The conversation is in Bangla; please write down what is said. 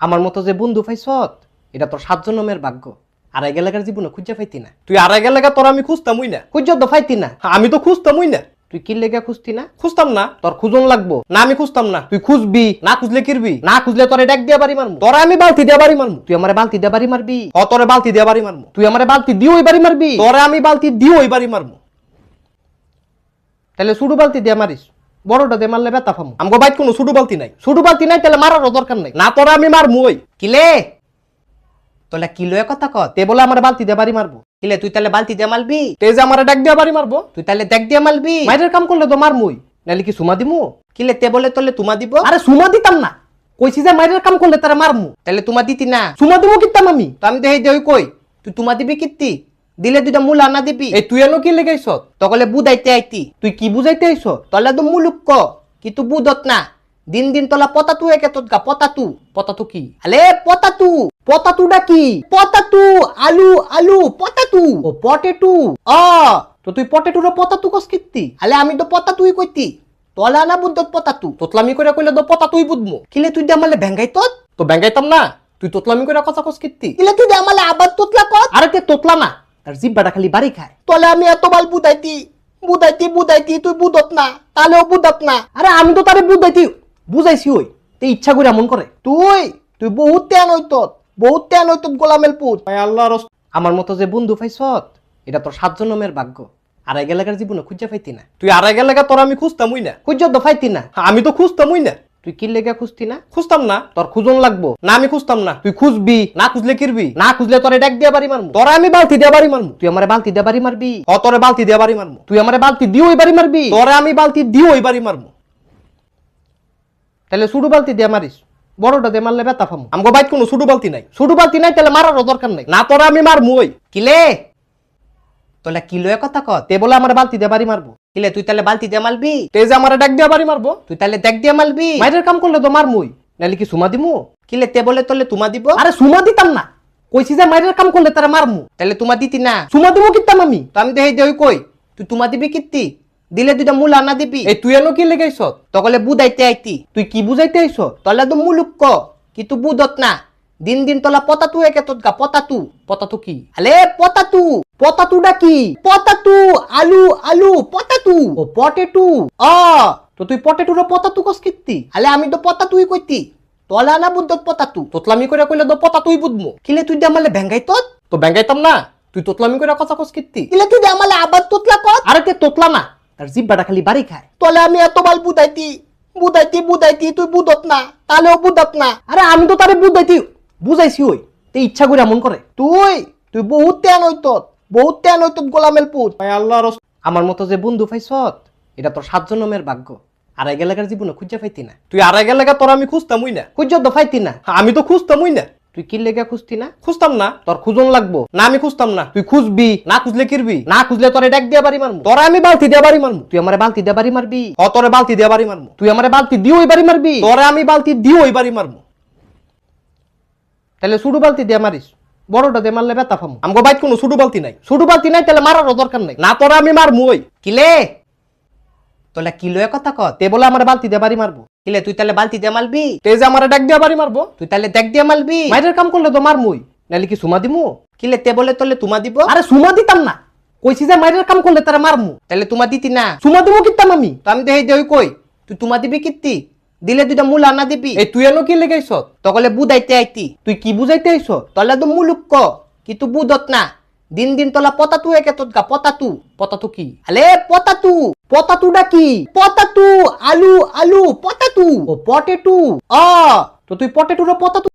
আমার মতো যে বন্ধু পাইছত এটা তোর 7 জন্মের ভাগ্য। আড়াই গেলাকার জীবনে খুঁজে পাইতি না। তুই আড়াই গেলাকা তোর আমি খুঁজতামই না। খুঁজে তো পাইতি না। আমি তো খুঁজতামই না। তুই কি লেগা খুঁজতি না? খুঁজতাম না। তোর খুঁজন লাগবো না, আমি খুঁজতাম না। তুই খুঁজবি না, খুঁজলে কিরবি না, খুঁজলে তোরে ডাক দিয়া বাড়ি মারমু। তোরে আমি বালতি দিয়া বাড়ি মারমু। তুই আমারে বালতি দিয়া বাড়ি মারবি? তোরে বালতি দিয়া বাড়ি মারমু। তুই আমারে বালতি দিয়ে ওই বাড়ি মারবি? তোরে আমি বালতি দিয়ে ওই বাড়ি মারমু। তাহলে সুডু বালতি দিয়া মারিস, বড়টা দিয়ে মারলে ব্যথা পামু। আমগো বাইক কোনো সুডু বালতি নাই। সুডু বালতি নাই তাহলে মারারও দরকার নাই। না তোরা আমি মারমু। ওই কিলে তোলা কিলো কথা ক তে বলে আমার বালতি দিয়ে বাড়ি মারবো। কিলে তুই তাহলে বালতি দিয়ে মারবি? তে যে আমার ডাক দিয়ে বাড়ি মারবো। তুই তাহলে দেখ দিয়ে মারবি? মাইরের কাম করলে তো মারমুই, নাহলে কি সুমা দিমু? কিলে তে বলে তোলে তুমা দিব? আরে সুমা দিতাম না, কইছি যে মাইরের কাম করলে তারা মারমু। তাহলে তুমা দিতি না? সুমা দিমু কিতাম আমি তো। আমি দেই দেই কই তুই তুমা দিবি কিত্তি? দিলে দুইটা মূল আনা দিবি। এই তুই এনো কি লেগাইছ? তকলে বুঝাইতে আইতি। তুই কি বুঝাইতে আইছ? তলে তো মুলুক ক কিন্তু বুঝত না। দিন দিন তোলা পতাতু একে তোৎকা পতাতু। পতাতু কি? আলে পতাতু। পতাতুটা কি? পতাতু আলু আলু পতাতু। ও পটেটু। তো তুই পটেটুর পতাতু কস কিত্তি? আলে আমি তো পতাতুই কইতি। তোলা না বুদ্ধত পতাতু। তোতলামি করে কইলে তো পতাতুই বুঝমু। কিলে তুই দে আমালে ভেঙ্গাই তত? তো ভেঙ্গাইতাম না। তুই তোতলামি করে কথা কস কিত্তি? কিলে তুই দে আমালে আবার তোতলা কত? আরে তে তোতলা না, তার জিব্বাটা খালি বাড়ি খায়। তোলে আমি এত বাল বুদাইতি বুদাইতি বুদাইতি তুই বুদত না, তাহলেও বুদত না। আরে আমি তো তারে বুদাইতি বুঝাইছি। ওই তে ইচ্ছা করে এমন করে। তুই তুই বহুত তেন হইত, বহুত তেন হইত গোলামেল পুত। আল্লাহ আমার মতো যে বন্ধু পাইছত এটা তোর 7 জন্মের ভাগ্য। আড়াই গেলাকার জীবনে খুঁজে পাইতি না। তুই আড়াই গেলাকা তোর আমি খুঁজতামই না। খুঁজে তো পাইতি না। আমি তো খুঁজতামই না। তুই কি লেগা খুঁজতি না? খুঁজতাম না। তোর খুঁজন লাগবো না, আমি খুঁজতাম না। তুই খুঁজবি না, খুঁজলে কিরবি না, খুঁজলে তোরে ডাক দিয়া বাড়ি মারমু। তোরে আমি বালতি দিয়া বাড়ি মারমু। তুই আমারে বালতি দিয়া বাড়ি মারবি? তোরে বালতি দিয়া বাড়ি মারমু। তুই আমারে বালতি দিয়ে ওই বাড়ি মারবি? তোরে আমি বালতি দিয়ে ওই বাড়ি মারমু। তাহলে সুডু বালতি দিয়ে মারিস, বড়টা দিয়ে মারলে ব্যথা পামু। আমগো বাইক কোনো সুডু বালতি নাই। সুডু বালতি নাই তাহলে মারারও দরকার নাই। না তোরা আমি মারমু। ওই কিলে তোলা কিলো কথা ক তে বলে আমার বালতি দিয়ে বাড়ি মারবো। কিলে তুই তাহলে বালতি দিয়ে মারবি? তে যে আমার ডাক দিয়ে বাড়ি মারবো। তুই তাহলে দেখ দিয়ে মারবি? মাইরের কাম করলে তো মারমুই, নাহলে কি সুমা দিমু? কিলে তে বলে তোলে তুমা দিব? আরে সুমা দিতাম না, কইছি যে মাইরের কাম করলে তারা মারমু। তাহলে তুমা দিতি না? সুমা দিমু কিতাম আমি তো। আমি দেই দেই কই তুই তুমা দিবি কিত্তি? দিলে দুইটা মূল আনা দিবি। এই তুই এনো কি লেগাইছ? তকলে বুঝাইতে আইতি। তুই কি বুঝাইতে আইছ? তলে তো মুলুক ক কিন্তু বুঝত না। দিন দিন তোলা পতাতু একে তোৎকা পতাতু। পতাতু কি? আলে পতাতু। পতাতুটা কি? পতাতু আলু আলু পতাতু। ও পটেটু। তো তুই পটেটুর পতাতু কস কিত্তি? আলে আমি তো পতাতুই কইতি। তোলা না বুদ্ধত পতাতু। তোতলামি করে কইলে তো পতাতুই বুঝমু। কিলে তুই দে আমালে ভেঙ্গাই তত? তো ভেঙ্গাইতাম না। তুই তোতলামি করে কথা কস কিত্তি? কিলে তুই দে আমালে আবার তোতলা কত? আরে তে তোতলা না, তার জিব্বাটা খালি বাড়ি খায়। তোলে আমি এত বাল বুদাইতি বুদাইতি বুদাইতি তুই বুদত না, তাহলেও বুদত না। আরে আমি তো তারে বুদাইতি বুঝাইছি। ওই তে ইচ্ছা করে এমন করে। তুই তুই বহুত তেন হইত, বহুত তেন হইত গোলামেল পুত। আল্লাহ আমার মতো যে বন্ধু পাইছত এটা তোর 7 জন্মের ভাগ্য। আড়াই গেলাকার জীবনে খুঁজে পাইতি না। তুই আড়াই গেলাকা তোর আমি খুঁজতামই না। খুঁজে তো পাইতি না। আমি তো খুঁজতামই না। তুই কি লেগা খুঁজতি না? খুঁজতাম না। তোর খুঁজন লাগবো না, আমি খুঁজতাম না। তুই খুঁজবি না, খুঁজলে কিরবি না, খুঁজলে তোরে ডাক দিয়া বাড়ি মারমু। তোরে আমি বালতি দিয়া বাড়ি মারমু। তুই আমারে বালতি দিয়া বাড়ি মারবি? তোরে বালতি দিয়া বাড়ি মারমু। তুই আমারে বালতি দিয়ে ওই বাড়ি মারবি? তোরে আমি বালতি দিয়ে ওই বাড়ি মারমু। তাহলে সুডু বালতি দিয়ে মারিস, বড়টা দিয়ে মারলে ব্যথা পামু। আমগো বাইক কোনো সুডু বালতি নাই। সুডু বালতি নাই তাহলে মারারও দরকার নাই। না তোরা আমি মারমু। ওই কিলে তোলা কিলো কথা ক তে বলে আমার বালতি দিয়ে বাড়ি মারবো। কিলে তুই তাহলে বালতি দিয়ে মারবি? তে যে আমার ডাক দিয়ে বাড়ি মারবো। তুই তাহলে দেখ দিয়ে মারবি? মাইরের কাম করলে তো মারমুই, নাহলে কি সুমা দিমু? কিলে তে বলে তোলে তুমা দিব? আরে সুমা দিতাম না, কইছি যে মাইরের কাম করলে তারা মারমু। তাহলে তুমা দিতি না? সুমা দিমু কিতাম আমি তো। আমি দেই দেই কই তুই তুমা দিবি কিত্তি? দিলে দুইটা মূল আনা দিবি। এই তুই এনো কি লেগাইছ? তকলে বুঝাইতে আইতি। তুই কি বুঝাইতে আইছ? তলে তো মুলুক ক কিন্তু বুঝত না। দিন দিন তোলা পতাতু একে তোৎকা পতাতু। পতাতু কি? আলে পতাতু। পতাতুটা কি? পতাতু আলু আলু পতাতু। ও পটেটু। তো তুই পটেটুর পতাতু